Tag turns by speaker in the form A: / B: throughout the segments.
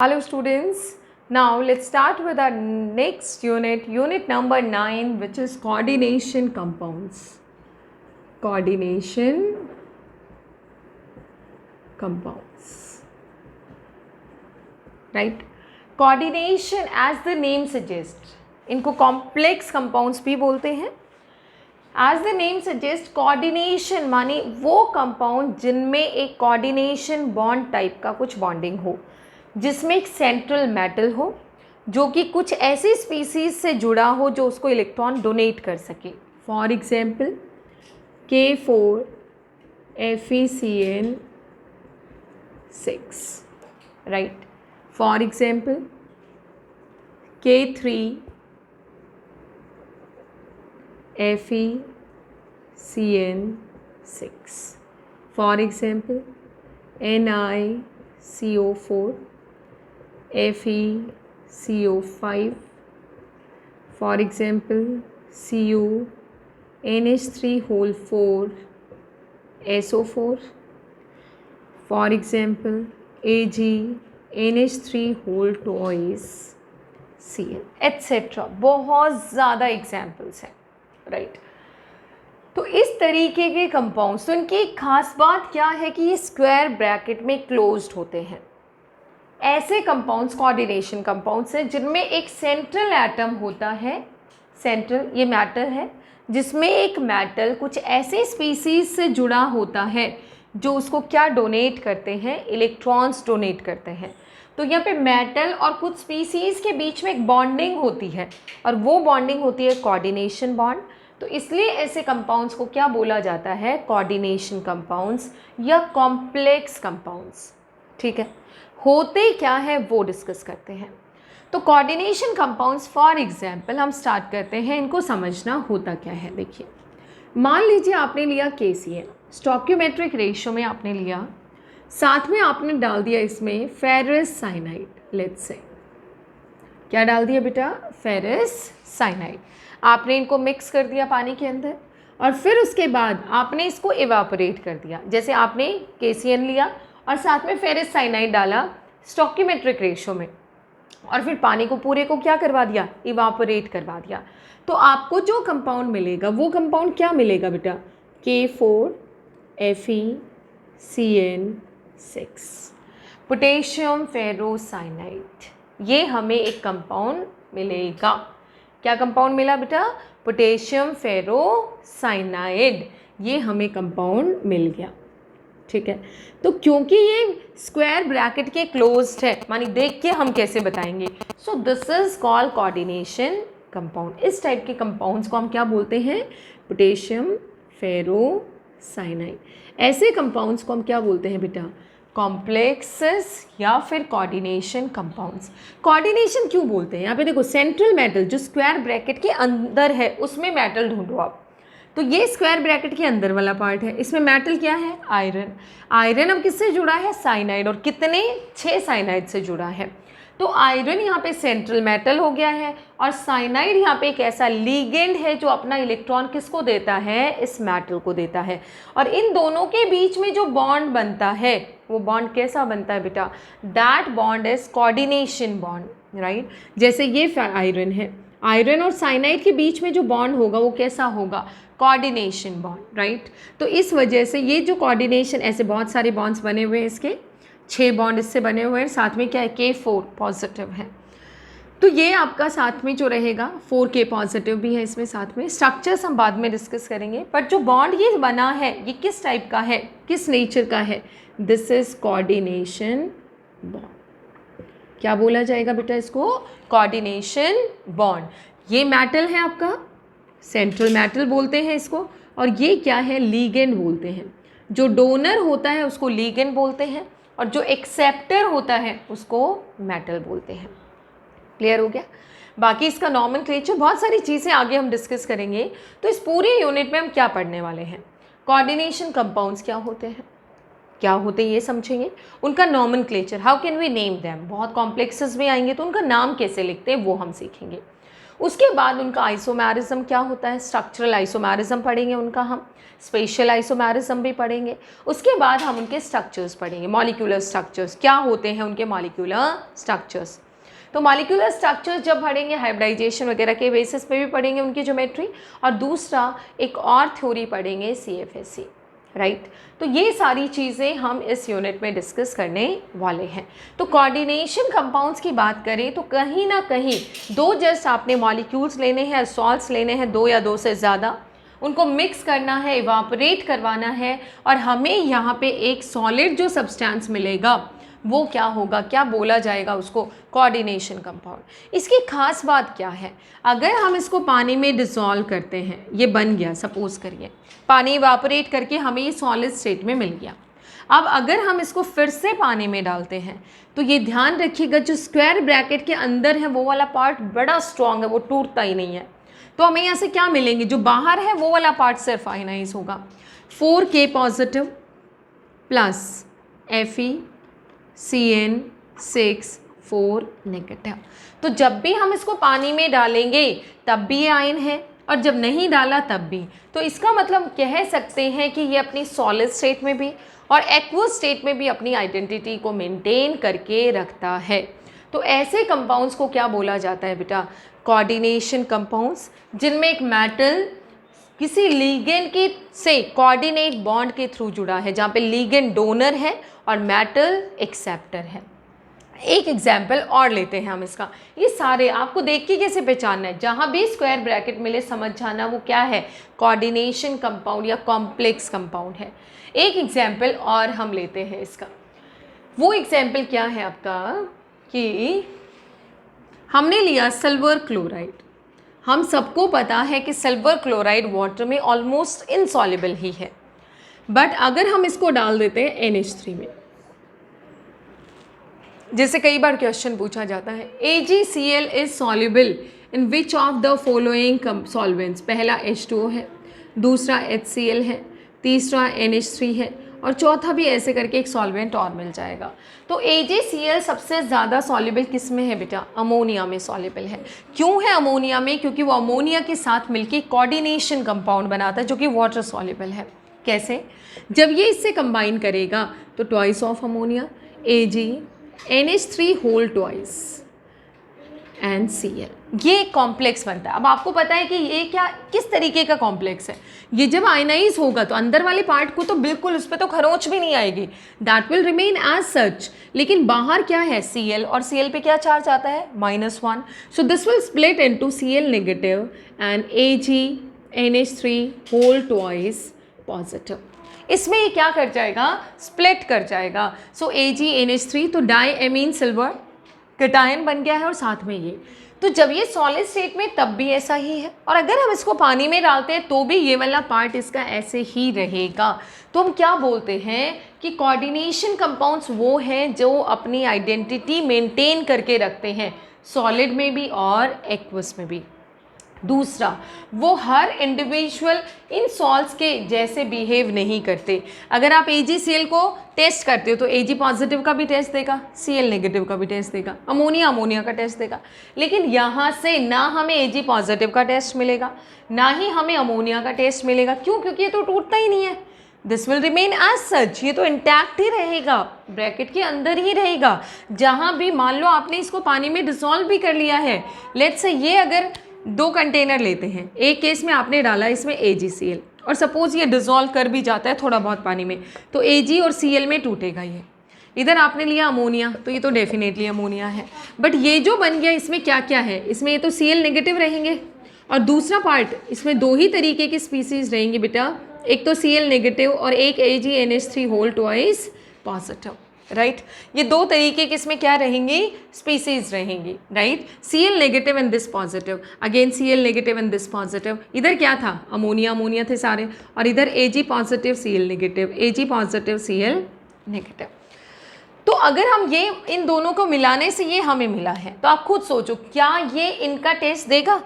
A: Hello students, now let's start with our next unit, unit number 9, which is coordination compounds. Coordination compounds, right? Coordination as the name suggests, इनको complex compounds भी बोलते हैं. As the name suggests, coordination माने वो compound जिनमें एक coordination bond type का कुछ bonding हो, जिसमें एक सेंट्रल मेटल हो जो कि कुछ ऐसी स्पीसीज से जुड़ा हो जो उसको इलेक्ट्रॉन डोनेट कर सके. For example K4 FeCN6, right. For example K3 FeCN6. For example NiCO4 FeCO5. For example, CuNH3 SO4. For example, AgNH3 Cl, etc. बहुत ज़्यादा एग्जाम्पल्स हैं, राइट. तो इस तरीके के कंपाउंड्स, तो इनकी एक खास बात क्या है कि ये स्क्वायर ब्रैकेट में क्लोज्ड होते हैं. ऐसे कंपाउंड्स कोऑर्डिनेशन कंपाउंड्स हैं जिनमें एक सेंट्रल एटम होता है. सेंट्रल ये मेटल है जिसमें एक मेटल कुछ ऐसे स्पीसीज से जुड़ा होता है जो उसको क्या डोनेट करते हैं, इलेक्ट्रॉन्स डोनेट करते हैं. तो यहाँ पे मेटल और कुछ स्पीसीज के बीच में एक बॉन्डिंग होती है और वो बॉन्डिंग होती है कोऑर्डिनेशन बॉन्ड. तो इसलिए ऐसे कंपाउंड्स को क्या बोला जाता है, कोऑर्डिनेशन कंपाउंड्स या कॉम्प्लेक्स कंपाउंड्स. ठीक है, होते क्या है वो डिस्कस करते हैं. तो कोऑर्डिनेशन कंपाउंड्स फॉर एग्जांपल हम स्टार्ट करते हैं, इनको समझना होता क्या है. देखिए, मान लीजिए आपने लिया KCl, स्टोइकियोमेट्रिक रेशियो में आपने लिया, साथ में आपने डाल दिया इसमें फेरस साइनाइड. लेट्स से क्या डाल दिया बेटा, फेरस साइनाइड. आपने इनको मिक्स कर दिया पानी के अंदर और फिर उसके बाद आपने इसको इवापोरेट कर दिया. जैसे आपने KCl लिया और साथ में फेरस साइनाइड डाला स्टोइकियोमेट्रिक रेशियो में और फिर पानी को पूरे को क्या करवा दिया, इवापोरेट करवा दिया. तो आपको जो कंपाउंड मिलेगा वो कंपाउंड क्या मिलेगा बेटा, K4 FeCN6, पोटेशियम फेरोसाइनाइड. ये हमें एक कंपाउंड मिलेगा. क्या कंपाउंड मिला बेटा, पोटेशियम फेरोसाइनाइड. ये हमें कंपाउंड मिल गया. ठीक है, तो क्योंकि ये स्क्वायर ब्रैकेट के क्लोज्ड है, मानी देख के हम कैसे बताएंगे. So this is called coordination compound. इस टाइप के कंपाउंड्स को हम क्या बोलते हैं, पोटेशियम फेरोसाइनाइड. ऐसे कंपाउंड्स को हम क्या बोलते हैं बेटा, कॉम्प्लेक्सेस या फिर कोऑर्डिनेशन कंपाउंड्स. कोऑर्डिनेशन क्यों बोलते हैं, यहाँ पे देखो सेंट्रल मेटल जो स्क्वायर ब्रैकेट के अंदर है उसमें मेटल ढूंढो आप. तो ये स्क्वायर ब्रैकेट के अंदर वाला पार्ट है, इसमें मेटल क्या है, आयरन. आयरन अब किससे जुड़ा है, साइनाइड. और कितने, 6 साइनाइड से जुड़ा है. तो आयरन यहाँ पे सेंट्रल मेटल हो गया है और साइनाइड यहाँ पे एक ऐसा लीगेंड है जो अपना इलेक्ट्रॉन किसको देता है, इस मेटल को देता है. और इन दोनों के बीच में जो बॉन्ड बनता है वो बॉन्ड कैसा बनता है बेटा, that bond is coordination bond, right. जैसे ये आयरन है, आयरन और साइनाइड के बीच में जो बॉन्ड होगा वो कैसा होगा, कोऑर्डिनेशन बॉन्ड, राइट. तो इस वजह से ये जो कोऑर्डिनेशन, ऐसे बहुत सारे बॉन्ड्स बने हुए हैं, इसके 6 बॉन्ड इससे बने हुए हैं. साथ में क्या है, K4 पॉजिटिव है. तो ये आपका साथ में जो रहेगा 4K पॉजिटिव भी है इसमें साथ में. स्ट्रक्चर्स हम बाद में डिस्कस करेंगे, बट जो बॉन्ड ये बना है ये किस टाइप का है, किस नेचर का है, दिस इज कोऑर्डिनेशन बॉन्ड. क्या बोला जाएगा बेटा इसको, कोऑर्डिनेशन बॉन्ड. ये मेटल है आपका, सेंट्रल मेटल बोलते हैं इसको. और ये क्या है, लीगेंड बोलते हैं. जो डोनर होता है उसको लीगेंड बोलते हैं और जो एक्सेप्टर होता है उसको मेटल बोलते हैं. क्लियर हो गया. बाकी इसका नॉमेनक्लेचर, बहुत सारी चीज़ें आगे हम डिस्कस करेंगे. तो इस पूरे यूनिट में हम क्या पढ़ने वाले हैं, कोऑर्डिनेशन कंपाउंड्स क्या होते हैं, क्या होते हैं ये समझेंगे. उनका nomenclature, how can we name them. बहुत कॉम्प्लेक्सेस में आएंगे तो उनका नाम कैसे लिखते हैं वो हम सीखेंगे. उसके बाद उनका आइसोमेरिज्म क्या होता है, स्ट्रक्चरल आइसोमेरिज्म पढ़ेंगे उनका हम, स्पेशल आइसोमेरिज्म भी पढ़ेंगे। उसके बाद हम उनके स्ट्रक्चर्स पढ़ेंगे, मॉलिक्यूलर स्ट्रक्चर्स क्या होते हैं उनके मॉलिक्यूलर स्ट्रक्चर्स। तो मॉलिक्यूलर स्ट्रक्चर्स जब पढ़ेंगे हाइब्रिडाइजेशन वगैरह के बेसिस पे भी पढ़ेंगे उनकी ज्योमेट्री, और दूसरा एक और थ्योरी पढ़ेंगे CFSE, राइट। तो ये सारी चीज़ें हम इस यूनिट में डिस्कस करने वाले हैं। तो कोऑर्डिनेशन कंपाउंड्स की बात करें तो कहीं ना कहीं दो जस्ट आपने मॉलिक्यूल्स लेने हैं, सॉल्ट्स लेने हैं, दो या दो से ज़्यादा, उनको मिक्स करना है, इवापोरेट करवाना है, और हमें यहाँ पे एक सॉलिड जो सब्सटेंस मिलेगा वो क्या होगा, क्या बोला जाएगा उसको, कोऑर्डिनेशन कंपाउंड। इसकी खास बात क्या है, अगर हम इसको पानी में डिसॉल्व करते हैं, ये बन गया, सपोज करिए पानी इवापोरेट करके हमें ये सॉलिड स्टेट में मिल गया। अब अगर हम इसको फिर से पानी में डालते हैं तो ये ध्यान रखिएगा जो स्क्वायर ब्रैकेट के अंदर है वो वाला पार्ट बड़ा स्ट्रॉन्ग है, वो टूटता ही नहीं है। तो हमें यहाँ से क्या मिलेंगे, जो बाहर है वो वाला पार्ट सिर्फ आयनाइज होगा, 4K positive plus FeCN6 4 negative. तो जब भी हम इसको पानी में डालेंगे तब भी ये आयन है, और जब नहीं डाला तब भी। तो इसका मतलब कह सकते हैं कि ये अपनी सॉलिड स्टेट में भी और एक्वस स्टेट में भी अपनी आइडेंटिटी को मेंटेन करके रखता है। तो ऐसे कंपाउंड्स को क्या बोला जाता है बेटा, कोऑर्डिनेशन कंपाउंड्स, जिनमें एक मेटल किसी लिगेंड के से कोऑर्डिनेट बॉन्ड के थ्रू जुड़ा है, जहाँ पे लिगेंड डोनर है और मेटल एक्सेप्टर है। एक एग्जाम्पल और लेते हैं हम इसका, ये सारे आपको देख के कैसे पहचानना है, जहाँ भी स्क्वायर ब्रैकेट मिले समझ जाना वो क्या है, कोऑर्डिनेशन कंपाउंड या कॉम्प्लेक्स कंपाउंड है। एक एग्जाम्पल और हम लेते हैं इसका, वो एग्जाम्पल क्या है आपका कि हमने लिया सिल्वर क्लोराइड। हम सबको पता है कि सिल्वर क्लोराइड वाटर में ऑलमोस्ट इनसॉल्युबल ही है, बट अगर हम इसको डाल देते हैं NH3 में, जैसे कई बार क्वेश्चन पूछा जाता है AgCl is soluble in which of the following solvents, पहला H2O है, दूसरा HCl है, तीसरा NH3 है, और चौथा भी ऐसे करके एक सॉल्वेंट और मिल जाएगा। तो AgCl सबसे ज़्यादा सॉल्युबल किस में है बेटा, अमोनिया में सॉल्युबल है। क्यों है अमोनिया में, क्योंकि वो अमोनिया के साथ मिलके कोऑर्डिनेशन कंपाउंड बनाता है जो कि वाटर सॉल्युबल है। कैसे, जब ये इससे कंबाइन करेगा तो twice of ammonia AgNH3 whole twice and Cl, ये कॉम्प्लेक्स बनता है। अब आपको पता है कि ये क्या किस तरीके का कॉम्प्लेक्स है, ये जब आयनाइज होगा तो अंदर वाले पार्ट को तो बिल्कुल उस पर तो खरोंच भी नहीं आएगी, that will remain as such, लेकिन बाहर क्या है Cl, और Cl पे क्या चार्ज आता है -1, so this will split into Cl negative and AgNH3 whole twice positive. इसमें ये क्या कर जाएगा, स्प्लिट कर जाएगा। सो AgNH3 तो डाई एमीन सिल्वर कैटायन बन गया है, और साथ में ये, तो जब ये सॉलिड स्टेट में तब भी ऐसा ही है, और अगर हम इसको पानी में डालते हैं तो भी ये वाला पार्ट इसका ऐसे ही रहेगा। तो हम क्या बोलते हैं कि कोऑर्डिनेशन कंपाउंड्स वो हैं जो अपनी आइडेंटिटी मेंटेन करके रखते हैं, सॉलिड में भी और एक्वस में भी। दूसरा, वो हर इंडिविजुअल इन सॉल्ट्स के जैसे बिहेव नहीं करते। अगर आप AgCl को टेस्ट करते हो तो Ag पॉजिटिव का भी टेस्ट देगा, Cl नेगेटिव का भी टेस्ट देगा, अमोनिया का टेस्ट देगा, लेकिन यहाँ से ना हमें Ag पॉजिटिव का टेस्ट मिलेगा ना ही हमें अमोनिया का टेस्ट मिलेगा। क्यों, क्योंकि ये तो टूटता ही नहीं है, this will remain as such, ये तो इंटैक्ट ही रहेगा, ब्रैकेट के अंदर ही रहेगा। जहाँ भी मान लो आपने इसको पानी में डिसॉल्व भी कर लिया है, लेट्स से ये अगर 2 कंटेनर लेते हैं, एक केस में आपने डाला इसमें AgCl, और सपोज ये डिज़ोल्व कर भी जाता है थोड़ा बहुत पानी में, तो Ag और Cl में टूटेगा ये। इधर आपने लिया अमोनिया, तो ये तो डेफिनेटली अमोनिया है, बट ये जो बन गया इसमें क्या क्या है, इसमें ये तो Cl नेगेटिव रहेंगे, और दूसरा पार्ट इसमें 2 ही तरीके की स्पीसीज रहेंगी बेटा, एक तो Cl नेगेटिव और एक AgNH3 whole twice positive, right. ये 2 तरीके के इसमें क्या रहेंगी, स्पीसीज रहेंगी, right. Cl negative and this positive, again Cl negative and this positive. इधर क्या था, अमोनिया थे सारे, और इधर Ag positive Cl negative, Ag positive Cl negative. तो अगर हम ये इन दोनों को मिलाने से ये हमें मिला है, तो आप खुद सोचो क्या ये इनका टेस्ट देगा,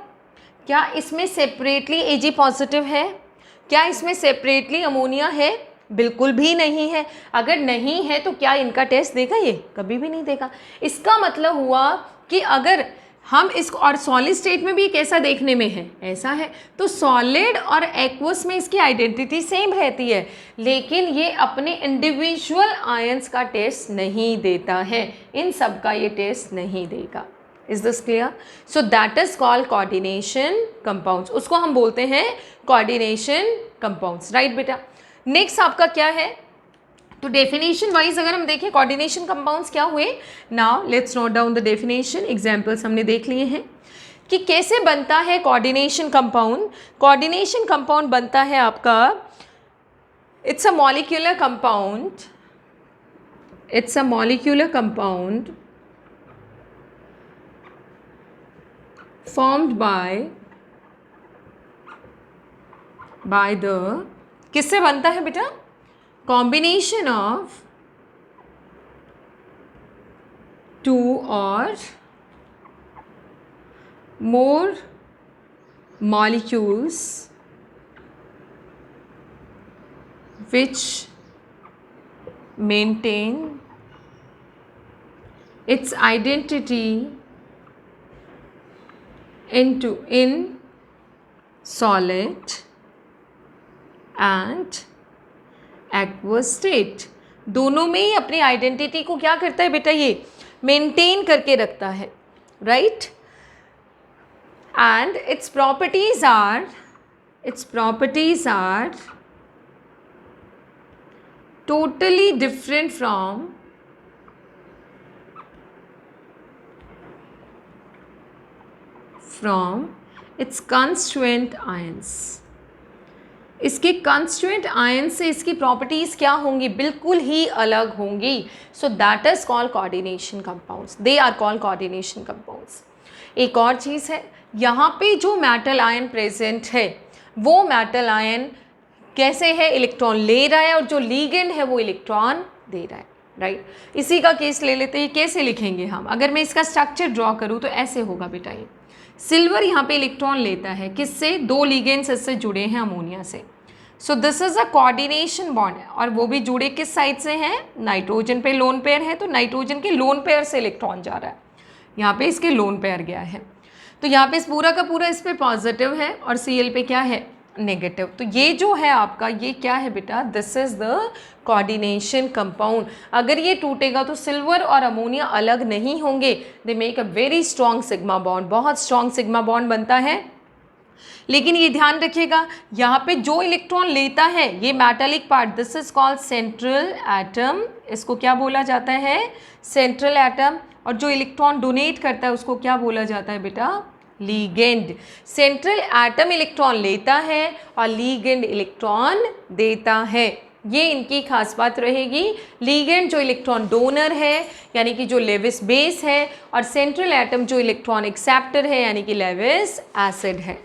A: क्या इसमें सेपरेटली Ag पॉजिटिव है, क्या इसमें सेपरेटली अमोनिया है, बिल्कुल भी नहीं है। अगर नहीं है तो क्या इनका टेस्ट देगा, ये कभी भी नहीं देगा। इसका मतलब हुआ कि अगर हम इसको, और सॉलिड स्टेट में भी कैसा देखने में है, ऐसा है। तो सॉलिड और एक्वस में इसकी आइडेंटिटी सेम रहती है, लेकिन ये अपने इंडिविजुअल आयंस का टेस्ट नहीं देता है, इन सब का ये टेस्ट नहीं देगा। Is this clear? So that is called coordination compounds, उसको हम बोलते हैं कोऑर्डिनेशन कंपाउंड्स, राइट बेटा। नेक्स्ट आपका क्या है, तो डेफिनेशन वाइज अगर हम देखें कोऑर्डिनेशन कंपाउंड्स क्या हुए। Now let's note down the definition. Examples हमने देख लिए हैं कि कैसे बनता है कोऑर्डिनेशन कंपाउंड। कोऑर्डिनेशन कंपाउंड बनता है आपका, it's a molecular compound, it's a molecular compound formed by the, किससे बनता है बेटा, combination of two or more molecules which maintain its identity in solid and aqueous state, दोनों में ही अपनी आइडेंटिटी को क्या करता है बेटा, ये मेंटेन करके रखता है, right. And its properties are totally different from its constituent ions। इसके कंस्टिट्यूएंट आयन से इसकी प्रॉपर्टीज़ क्या होंगी, बिल्कुल ही अलग होंगी। So that is called coordination compounds, they are called coordination compounds. एक और चीज़ है, यहाँ पे जो मेटल आयन प्रेजेंट है वो मेटल आयन कैसे है, इलेक्ट्रॉन ले रहा है, और जो लीगेंड है वो इलेक्ट्रॉन दे रहा है, राइट। इसी का केस ले लेते हैं, कैसे लिखेंगे हम, अगर मैं इसका स्ट्रक्चर ड्रॉ करूँ तो ऐसे होगा बेटा। ये सिल्वर यहाँ पे इलेक्ट्रॉन लेता है, किससे, दो लीगेंड्स इससे जुड़े हैं अमोनिया से। So this is a coordination bond, और वो भी जुड़े किस साइड से हैं, नाइट्रोजन पे लोन पेयर है, तो नाइट्रोजन के लोन पेयर से इलेक्ट्रॉन जा रहा है, यहाँ पे इसके लोन पेयर गया है। तो यहाँ पे इस पूरा का पूरा इस पे पॉजिटिव है और Cl पे क्या है, नेगेटिव। तो ये जो है आपका, ये क्या है बेटा, this is the coordination compound. अगर ये टूटेगा तो सिल्वर और अमोनिया अलग नहीं होंगे, they make a very strong sigma bond, बहुत स्ट्रॉन्ग सिग्मा बॉन्ड बनता है। लेकिन ये ध्यान रखिएगा, यहाँ पे जो इलेक्ट्रॉन लेता है ये metallic part, this is called central atom, इसको क्या बोला जाता है, सेंट्रल एटम। और जो इलेक्ट्रॉन डोनेट करता है उसको क्या बोला जाता है बेटा, लीगेंड। सेंट्रल एटम इलेक्ट्रॉन लेता है और लीगेंड इलेक्ट्रॉन देता है, ये इनकी खास बात रहेगी। लीगेंड जो इलेक्ट्रॉन डोनर है यानी कि जो लेविस बेस है, और सेंट्रल एटम जो इलेक्ट्रॉन एक्सेप्टर है यानी कि लेविस एसिड है।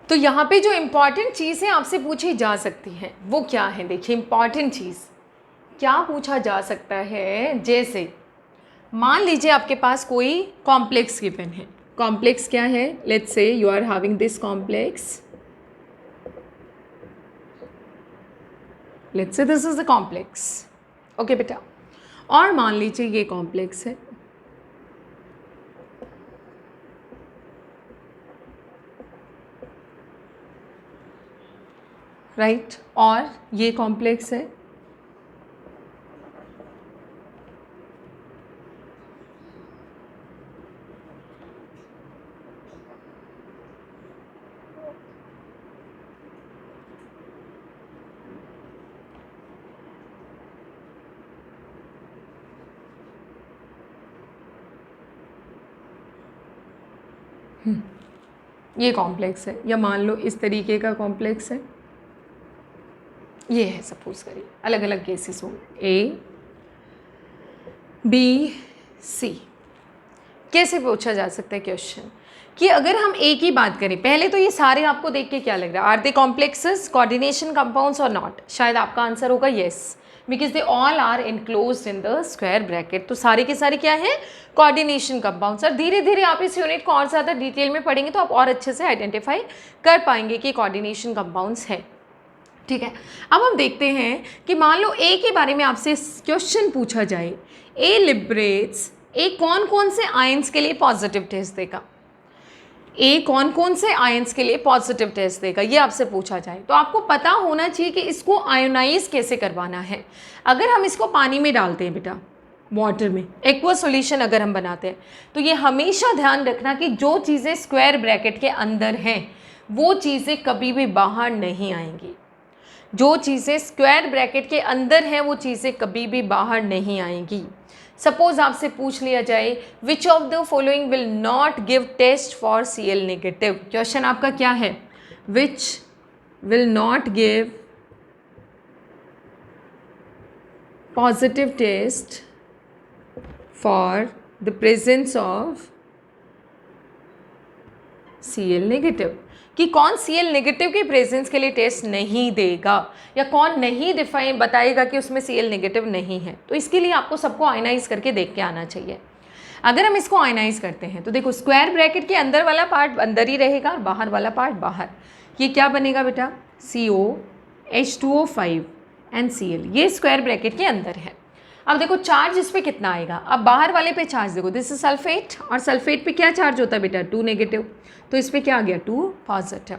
A: तो यहाँ पे जो इम्पॉर्टेंट चीज़ है आपसे पूछी जा सकती है वो क्या है, देखिए इम्पॉर्टेंट चीज़ क्या पूछा जा सकता है। जैसे मान लीजिए आपके पास कोई कॉम्प्लेक्स गिवन है, कॉम्प्लेक्स क्या है, let's say you are having this complex, let's say this is the complex, okay बेटा। और मान लीजिए ये कॉम्प्लेक्स है, राइट, और ये कॉम्प्लेक्स है, ये कॉम्प्लेक्स है, या मान लो इस तरीके का कॉम्प्लेक्स है, ये है सपोज करिए, अलग अलग केसेस हो, ए बी सी। कैसे पूछा जा सकता है क्वेश्चन कि अगर हम ए की बात करें, पहले तो ये सारे आपको देख के क्या लग रहा है, are they complexes, coordination compounds और नॉट, शायद आपका आंसर होगा yes, because they all are enclosed in the square bracket. तो सारे के सारे क्या है, कोऑर्डिनेशन कंपाउंड्स। और धीरे धीरे आप इस यूनिट को और ज़्यादा डिटेल में पढ़ेंगे तो आप और अच्छे से आइडेंटिफाई कर पाएंगे कि कोऑर्डिनेशन कंपाउंड्स हैं, ठीक है। अब हम देखते हैं कि मान लो ए के बारे में आपसे क्वेश्चन पूछा जाए, ए लिबरेट्स ए कौन कौन से आयंस के लिए पॉजिटिव टेस्ट देगा, ए कौन कौन से आयंस के लिए पॉजिटिव टेस्ट देगा, ये आपसे पूछा जाए तो आपको पता होना चाहिए कि इसको आयोनाइज कैसे करवाना है। अगर हम इसको पानी में डालते हैं बेटा, वाटर में एक्वा सॉल्यूशन अगर हम बनाते हैं, तो ये हमेशा ध्यान रखना कि जो चीज़ें स्क्वायर ब्रैकेट के अंदर हैं वो चीज़ें कभी भी बाहर नहीं आएंगी। जो चीज़ें स्क्वायर ब्रैकेट के अंदर हैं वो चीज़ें कभी भी बाहर नहीं आएंगी। सपोज आपसे पूछ लिया जाए which of the following will not give test for Cl negative, question आपका क्या है, which will not give positive test for the presence of Cl negative, कि कौन Cl नेगेटिव के प्रेजेंस के लिए टेस्ट नहीं देगा या कौन नहीं डिफाइन बताएगा कि उसमें Cl नेगेटिव नहीं है। तो इसके लिए आपको सबको आयनाइज करके देख के आना चाहिए। अगर हम इसको आयनाइज करते हैं तो देखो स्क्वायर ब्रैकेट के अंदर वाला पार्ट अंदर ही रहेगा और बाहर वाला पार्ट बाहर। ये क्या बनेगा बेटा, CO H2O5 एंड Cl, ये स्क्वायर ब्रैकेट के अंदर है। अब देखो चार्ज इस पर कितना आएगा, अब बाहर वाले पे चार्ज देखो, दिस इज सल्फेट, और सल्फेट पे क्या चार्ज होता है बेटा, 2 नेगेटिव, तो इस पर क्या आ गया 2 पॉजिटिव,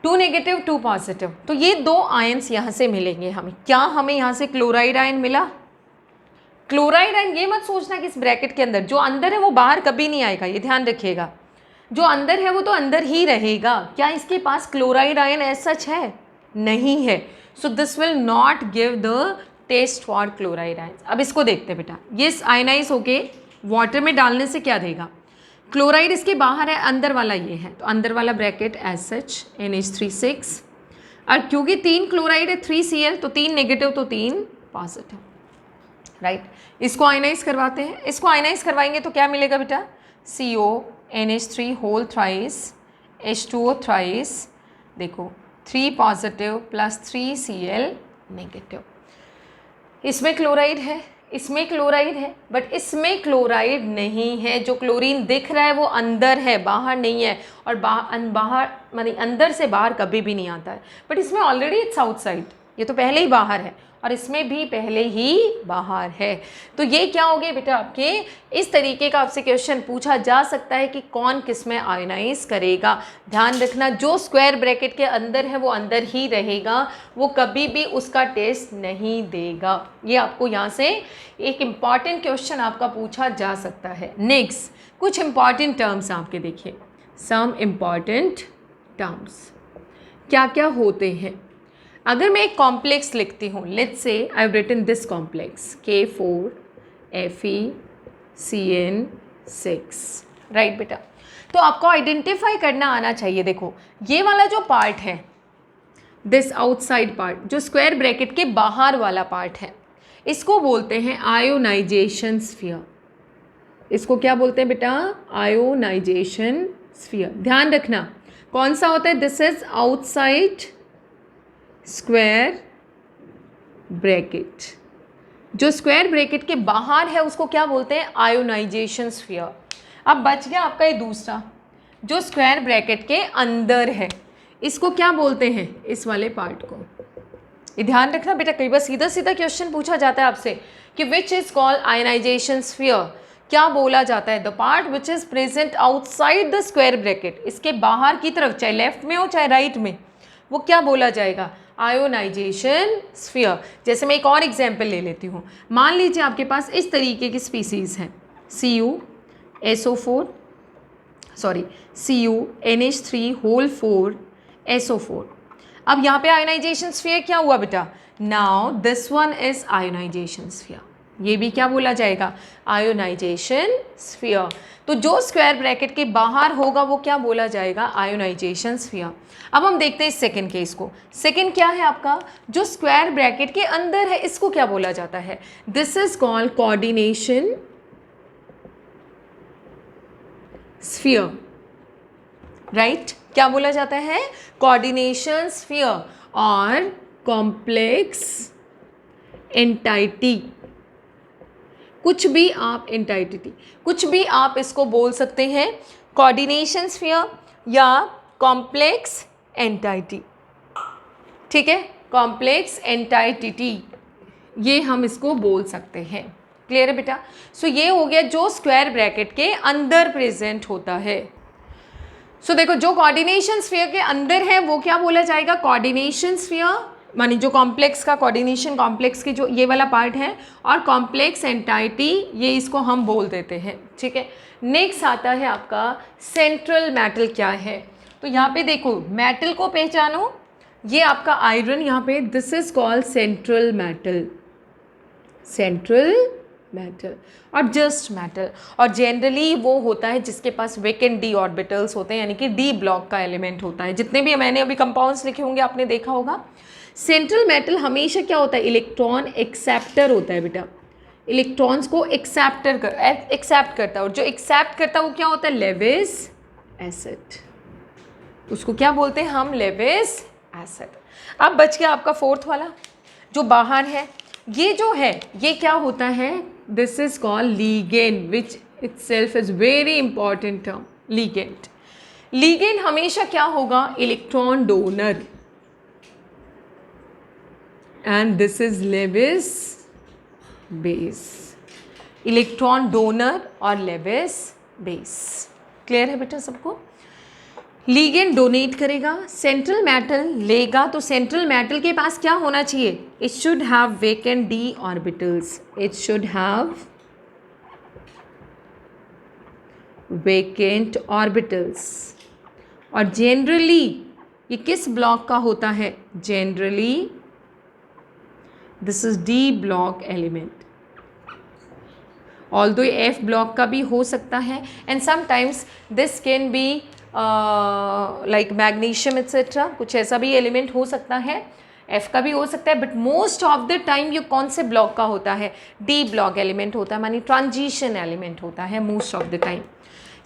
A: 2 नेगेटिव 2 पॉजिटिव। तो ये दो आयंस यहाँ से मिलेंगे हमें। क्या हमें यहाँ से क्लोराइड आयन मिला, क्लोराइड आयन, ये मत सोचना कि इस ब्रैकेट के अंदर जो अंदर है वो बाहर कभी नहीं आएगा, ये ध्यान रखिएगा, जो अंदर है वो तो अंदर ही रहेगा। क्या इसके पास क्लोराइड आयन एज सच है, नहीं है, so this will not give the test for chloride ion. अब इसको देखते हैं बेटा, ये आयनाइज होके वाटर में डालने से क्या देगा, क्लोराइड इसके बाहर है, अंदर वाला ये है, तो अंदर वाला ब्रैकेट एज सच NH3 और क्योंकि 3 क्लोराइड है 3 Cl, तो 3 नेगेटिव तो 3 पॉजिटिव, राइट। इसको आयनाइज करवाते हैं, इसको आयनाइज करवाएंगे तो क्या मिलेगा बेटा, CO NH3 whole thrice H2O thrice, देखो 3 पॉजिटिव प्लस 3 Cl नेगेटिव। इसमें क्लोराइड है, इसमें क्लोराइड है, बट इसमें क्लोराइड नहीं है। जो क्लोरीन दिख रहा है वो अंदर है, बाहर नहीं है, और बाहर मतलब अंदर से बाहर कभी भी नहीं आता है, बट इसमें ऑलरेडी इट्स आउटसाइड, ये तो पहले ही बाहर है और इसमें भी पहले ही बाहर है। तो ये क्या हो गए बेटा आपके, इस तरीके का आपसे क्वेश्चन पूछा जा सकता है कि कौन किस में आयनाइज करेगा। ध्यान रखना, जो स्क्वायर ब्रैकेट के अंदर है वो अंदर ही रहेगा, वो कभी भी उसका टेस्ट नहीं देगा। ये आपको यहाँ से एक इम्पॉर्टेंट क्वेश्चन आपका पूछा जा सकता है। नेक्स्ट कुछ इम्पॉर्टेंट टर्म्स आपके देखिए, सम इम्पॉर्टेंट टर्म्स क्या क्या होते हैं। अगर मैं एक कॉम्प्लेक्स लिखती हूँ, let's say I have written this complex K4FeCN6, right बेटा, तो आपको आइडेंटिफाई करना आना चाहिए। देखो ये वाला जो पार्ट है, दिस आउटसाइड पार्ट, जो स्क्वायर ब्रैकेट के बाहर वाला पार्ट है, इसको बोलते हैं आयोनाइजेशन स्फीयर। इसको क्या बोलते हैं बेटा, आयोनाइजेशन स्फीयर। ध्यान रखना कौन सा होता है, this is outside square bracket, जो स्क्वायर ब्रैकेट के बाहर है उसको क्या बोलते हैं, आयोनाइजेशन स्फीयर। अब बच गया आपका ये दूसरा, जो स्क्वायर ब्रैकेट के अंदर है, इसको क्या बोलते हैं, इस वाले पार्ट को। ये ध्यान रखना बेटा, कई बार सीधा सीधा क्वेश्चन पूछा जाता है आपसे कि which is called ionisation sphere, क्या बोला जाता है, the part which is present outside the square bracket, इसके बाहर की तरफ, चाहे लेफ्ट में हो चाहे राइट में, वो क्या बोला जाएगा, आयोनाइजेशन स्फीयर। जैसे मैं एक और एग्जाम्पल ले लेती हूँ, मान लीजिए आपके पास इस तरीके की स्पीसीज़ है, CuNH3 होल 4 SO4। अब यहाँ पे आयोनाइजेशन स्फीयर क्या हुआ बेटा, now this one is ionisation sphere, ये भी क्या बोला जाएगा, आयोनाइजेशन स्फीयर। तो जो स्क्वायर ब्रैकेट के बाहर होगा वो क्या बोला जाएगा, आयोनाइजेशन स्फीयर। अब हम देखते हैं सेकंड केस को। सेकंड क्या है आपका, जो स्क्वायर ब्रैकेट के अंदर है इसको क्या बोला जाता है, this is called coordination sphere, right. क्या बोला जाता है, कोऑर्डिनेशन स्फीयर और कॉम्प्लेक्स एंटाइटी, कुछ भी आप एंटाइटी, कुछ भी आप इसको बोल सकते हैं, कोऑर्डिनेशन स्फीयर या कॉम्प्लेक्स एंटाइटी, ठीक है, कॉम्प्लेक्स एंटाइटी, ये हम इसको बोल सकते हैं, क्लियर है बेटा? सो ये हो गया जो स्क्वायर ब्रैकेट के अंदर प्रेजेंट होता है। सो देखो जो कोऑर्डिनेशन स्फीयर के अंदर है वो क्या बोला जाएगा? कोऑर्डिनेशन स्फीयर, मानी जो कॉम्प्लेक्स का कोऑर्डिनेशन कॉम्प्लेक्स की जो ये वाला पार्ट है, और कॉम्प्लेक्स एंटाइटी ये इसको हम बोल देते हैं, ठीक है। नेक्स्ट आता है आपका सेंट्रल मेटल क्या है। तो यहाँ पे देखो मेटल को पहचानो, ये आपका आयरन यहाँ पे, this is called central metal, central metal और जस्ट मेटल। और जनरली वो होता है जिसके पास वेकेंट डी ऑर्बिटल्स होते हैं, यानी कि डी ब्लॉक का एलिमेंट होता है। जितने भी मैंने अभी कंपाउंड्स लिखे होंगे आपने देखा होगा। सेंट्रल मेटल हमेशा क्या होता है? इलेक्ट्रॉन एक्सेप्टर होता है बेटा, इलेक्ट्रॉन्स को एक्सेप्ट करता है, और जो एक्सेप्ट करता है वो क्या होता है? लेविस एसिड, उसको क्या बोलते हैं हम? Lewis acid. अब बच गया आपका फोर्थ वाला जो बाहर है, ये जो है ये क्या होता है? This is called ligand, which itself is very important term, ligand. Ligand हमेशा क्या होगा? Electron donor, and this is Lewis base, electron donor और लेविस बेस। क्लियर है बेटा सबको? लीगेंड डोनेट करेगा, सेंट्रल मेटल लेगा, तो सेंट्रल मेटल के पास क्या होना चाहिए? It should have vacant d orbitals, it should have vacant orbitals. और जनरली ये किस ब्लॉक का होता है? Generally this is D block element, although F block का भी हो सकता है, and sometimes this can be like magnesium etcetera, कुछ ऐसा भी एलिमेंट हो सकता है, एफ का भी हो सकता है, but most of the time ये कौन से ब्लॉक का होता है? डी ब्लॉक एलिमेंट होता है, मानी ट्रांजिशन एलिमेंट होता है most of the time.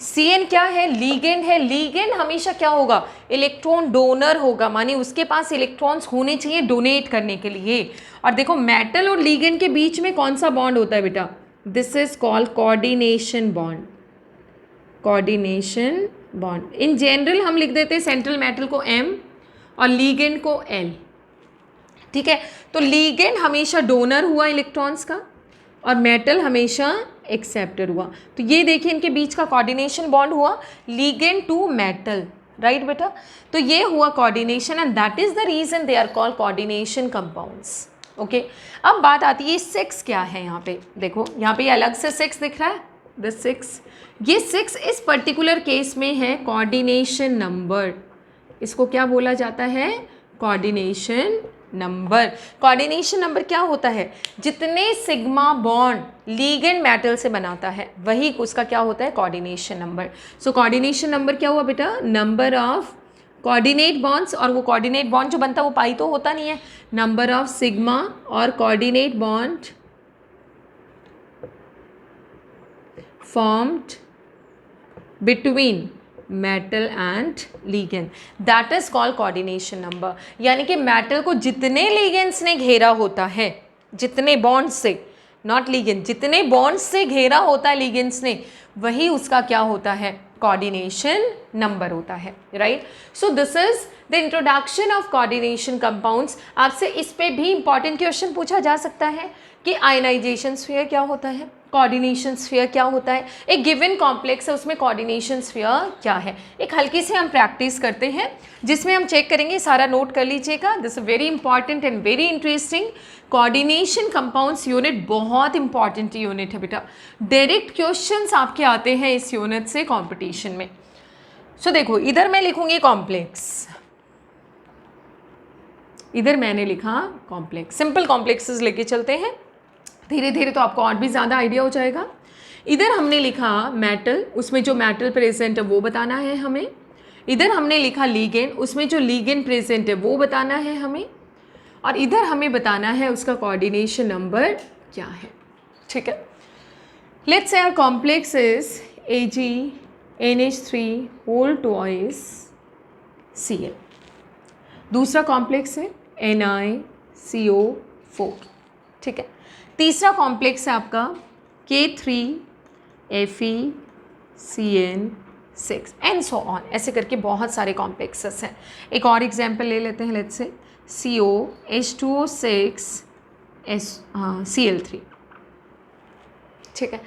A: C N क्या है? लीगेंड है। लीगेंड हमेशा क्या होगा? इलेक्ट्रॉन डोनर होगा, मानी उसके पास इलेक्ट्रॉन्स होने चाहिए डोनेट करने के लिए। और देखो मेटल और लीगेंड के बीच में कौन सा बॉन्ड होता है बेटा? This is called coordination bond, coordination bond. In general हम लिख देते हैं सेंट्रल मेटल को M और लीगेंड को L, ठीक है। तो लीगेंड हमेशा डोनर हुआ इलेक्ट्रॉन्स का, और मेटल हमेशा एक्सेप्टर हुआ। तो ये देखिए इनके बीच का कोऑर्डिनेशन बॉन्ड हुआ, लीगेंड टू मेटल, राइट बेटा? तो ये हुआ coordination, and that is the reason they are called coordination compounds. Okay, अब बात आती है 6 क्या है। यहाँ पे देखो, यहाँ पे अलग से 6 दिख रहा है, द 6, ये 6 इस पर्टिकुलर केस में है कोऑर्डिनेशन नंबर। इसको क्या बोला जाता है? Coordination number. कोऑर्डिनेशन नंबर क्या होता है? जितने सिग्मा बॉन्ड लीगेंड मेटल से बनाता है वही उसका क्या होता है? Coordination number. So coordination number क्या हुआ बेटा? नंबर ऑफ कोऑर्डिनेट बॉन्ड्स, और वो कोऑर्डिनेट बॉन्ड जो बनता है वो पाई तो होता नहीं है, नंबर ऑफ सिग्मा और coordinate bond formed between metal and ligand, that is called coordination number। यानी कि मेटल को जितने लिगेंड्स ने घेरा होता है, जितने बॉन्ड्स से, नॉट लिगेंड, जितने बॉन्ड्स से घेरा होता है लिगेंड्स ने, वही उसका क्या होता है? कोऑर्डिनेशन नंबर होता है, right. So this is the introduction of coordination compounds. आपसे इस पे भी इंपॉर्टेंट क्वेश्चन पूछा जा सकता है कि आयनाइजेशन स्फीयर क्या होता है, कोऑर्डिनेशन स्फीयर क्या होता है, एक गिवन कॉम्प्लेक्स है उसमें कोऑर्डिनेशन स्फीयर क्या है। एक हल्की से हम प्रैक्टिस करते हैं जिसमें हम चेक करेंगे, सारा नोट कर लीजिएगा, this is very important and very interesting. Coordination compounds unit बहुत इंपॉर्टेंट यूनिट है बेटा, डायरेक्ट क्वेश्चंस आपके आते हैं इस यूनिट से कंपटीशन में। सो देखो, इधर मैं लिखूंगी कॉम्प्लेक्स, इधर मैंने लिखा कॉम्प्लेक्स, सिंपल कॉम्प्लेक्सेस लेके चलते हैं, धीरे धीरे तो आपको और भी ज़्यादा आइडिया हो जाएगा। इधर हमने लिखा मेटल, उसमें जो मेटल प्रेजेंट है वो बताना है हमें। इधर हमने लिखा लीगेंड, उसमें जो लीगेंड प्रेजेंट है वो बताना है हमें। और इधर हमें बताना है उसका कोऑर्डिनेशन नंबर क्या है, ठीक है। Let's say our complex is AgNH3 whole twice Cl। दूसरा कॉम्प्लेक्स है NiCO4, ठीक है। तीसरा कॉम्प्लेक्स है आपका K3FeCN6 एंड सो ऑन, ऐसे करके बहुत सारे कॉम्प्लेक्सेस हैं। एक और एग्जांपल ले लेते हैं, लेट्स से COH2O6 Cl3। ठीक है,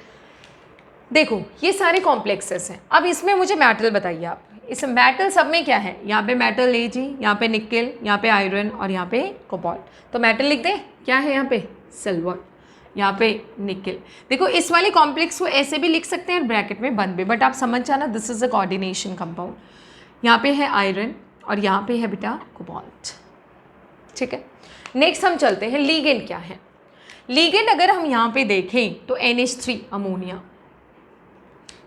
A: देखो ये सारे कॉम्प्लेक्सेस हैं। अब इसमें मुझे मेटल बताइए आप, इस मेटल सब में क्या है, यहाँ पे मेटल Ag, यहाँ पे निकल, यहाँ पे आयरन और यहाँ पे कोबाल्ट। तो मेटल लिख दें, क्या है यहाँ पे सिल्वर, यहाँ पे निकल। देखो इस वाले कॉम्प्लेक्स को ऐसे भी लिख सकते हैं ब्रैकेट में बंद भी, बट आप समझ जाना this is a coordination compound. यहाँ पे है आयरन और यहाँ पे है बेटा कोबाल्ट। ठीक है, नेक्स्ट हम चलते हैं लीगेंड क्या है। लीगेंड अगर हम यहाँ पे देखें तो NH3 अमोनिया,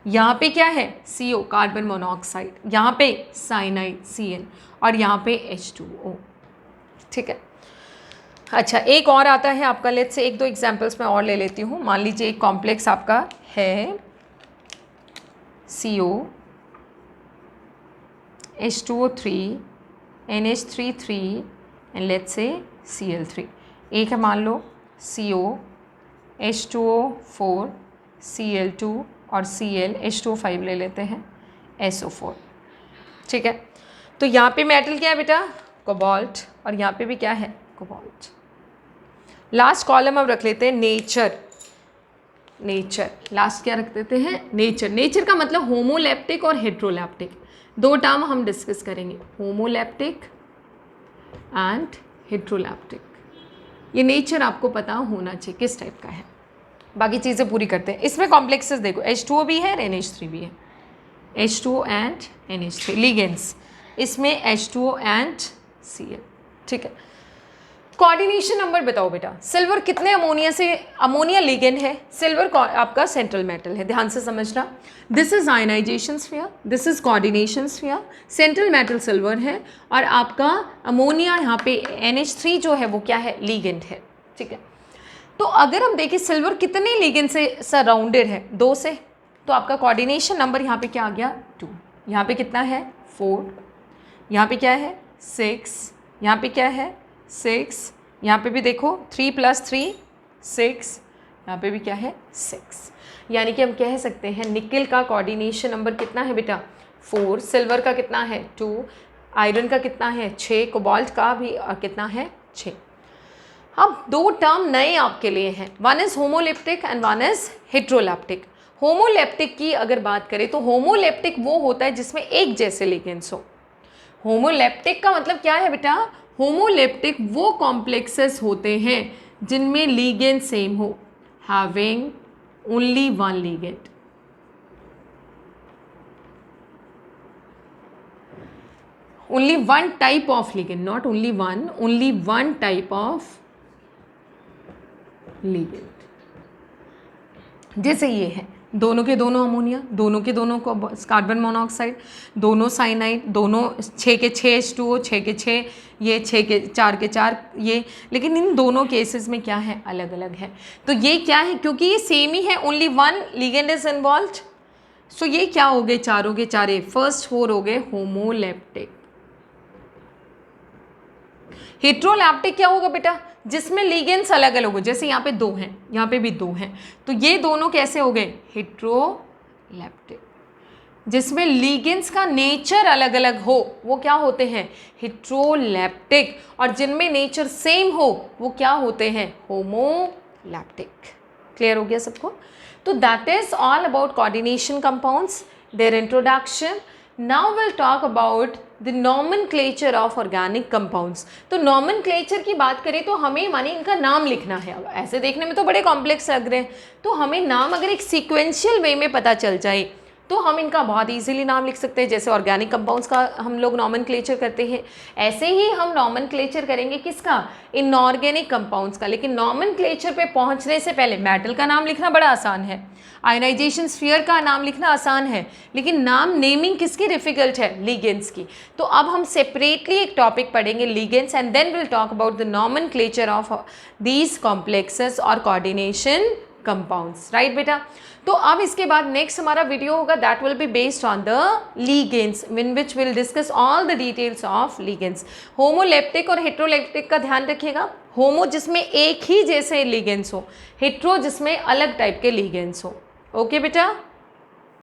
A: यहाँ पे क्या है CO कार्बन मोनोऑक्साइड, यहाँ पे साइनाइड CN और यहाँ पे H2O। ठीक है, अच्छा एक और आता है आपका, लेट्स से एक दो एग्जांपल्स मैं और ले लेती हूँ। मान लीजिए एक कॉम्प्लेक्स आपका है CO H2O3 NH3 and let's say Cl3। एक है मान लो CO H2O4 Cl2 और Cl H2O5 ले लेते हैं SO4। ठीक है, तो यहाँ पे मेटल क्या है बेटा कोबाल्ट और यहाँ पे भी क्या है कोबाल्ट। लास्ट कॉलम अब रख लेते हैं नेचर। नेचर लास्ट क्या रख देते हैं नेचर। नेचर का मतलब होमोलैप्टिक और हेट्रोलैप्टिक, दो टर्म हम डिस्कस करेंगे, होमोलैप्टिक एंड हेट्रोलैप्टिक। ये नेचर आपको पता होना चाहिए किस टाइप का है, बाकी चीज़ें पूरी करते हैं। इसमें कॉम्प्लेक्सेस देखो H2O भी है और NH3 भी है, H2O एंड NH3 लिगेंड्स, इसमें H2O एंड Cl। ठीक है, कोऑर्डिनेशन नंबर बताओ बेटा, सिल्वर कितने अमोनिया से, अमोनिया लिगेंड है, सिल्वर आपका सेंट्रल मेटल है, ध्यान से समझना। This is ionization sphere, this is coordination sphere, central metal silver है और आपका अमोनिया यहाँ पे NH3 जो है वो क्या है लिगेंड है। ठीक है, तो अगर हम देखें सिल्वर कितने लिगेंड से सराउंडेड है, 2 से, तो आपका कोऑर्डिनेशन नंबर यहाँ पे क्या आ गया 2। यहाँ पे कितना है 4, यहाँ पे क्या है 6, यहाँ पे क्या है 6, यहाँ पे भी देखो 3 + 3 6, यहाँ पे भी क्या है 6। यानी कि हम कह सकते हैं निकेल का कोऑर्डिनेशन नंबर कितना है बेटा 4, सिल्वर का कितना है 2, आयरन का कितना है 6, कोबाल्ट का भी कितना है 6। अब 2 टर्म नए आपके लिए हैं, one is homoleptic and one is heteroleptic. Homoleptic की अगर बात करें तो होमोलैप्टिक वो होता है जिसमें एक जैसे लिगेंड्स हो। होमोलैप्टिक का मतलब क्या है बेटा, होमोलैप्टिक वो कॉम्प्लेक्सेस होते हैं जिनमें लिगेंड सेम हो, having only one ligand. Only one type of ligand, not only one, only one type of ligand. जैसे ये है दोनों के दोनों अमोनिया, दोनों के दोनों कार्बन मोनोऑक्साइड, दोनों साइनाइड, दोनों 6 के 6 H2O, 6 के 6, ये 6 के 4 ये, लेकिन इन दोनों केसेस में क्या है अलग अलग है। तो ये क्या है, क्योंकि ये सेम ही है, only one ligand is involved, so ये क्या हो गए चारों के चारे, फर्स्ट 4 हो गए होमोलैप्टिक। हेट्रोलैप्टिक क्या होगा बेटा, जिसमें लिगेंड्स अलग अलग हो, जैसे यहाँ पे 2 हैं, यहाँ पे भी 2 हैं, तो ये दोनों कैसे हो गए हेट्रोलैप्टिक। जिसमें लिगेंड्स का नेचर अलग अलग हो वो क्या होते हैं हेट्रोलैप्टिक, और जिनमें नेचर सेम हो वो क्या होते हैं होमोलैप्टिक। क्लियर हो गया सबको। तो that is all about coordination compounds, their introduction. Now will talk about the nomenclature of organic compounds. तो नॉमेनक्लेचर की बात करें तो हमें माने इनका नाम लिखना है। ऐसे देखने में तो बड़े कॉम्प्लेक्स लग रहे हैं, तो हमें नाम अगर एक सीक्वेंशियल वे में पता चल जाए तो हम इनका बहुत इजीली नाम लिख सकते हैं। जैसे ऑर्गेनिक कंपाउंड्स का हम लोग नॉमेनक्लेचर करते हैं, ऐसे ही हम नॉमेनक्लेचर करेंगे किसका, इनऑर्गेनिक कंपाउंड्स का। लेकिन नॉमेनक्लेचर पे पहुंचने से पहले मेटल का नाम लिखना बड़ा आसान है, आयनाइजेशन स्फीयर का नाम लिखना आसान है, लेकिन नाम नेमिंग किसकी डिफिकल्ट है, लिगेंड्स की। तो अब हम सेपरेटली एक टॉपिक पढ़ेंगे ligands, and then will talk about the nomenclature of these complexes और कोऑर्डिनेशन कंपाउंड्स, राइट बेटा। तो अब इसके बाद नेक्स्ट हमारा वीडियो होगा that will be based on the ligands, in which will discuss all the details of ligands. Homoleptic और heteroleptic का ध्यान रखिएगा, होमो जिसमें एक ही जैसे लिगेंड्स हो, हेट्रो जिसमें अलग टाइप के लिगेंड्स हो। ओके बेटा।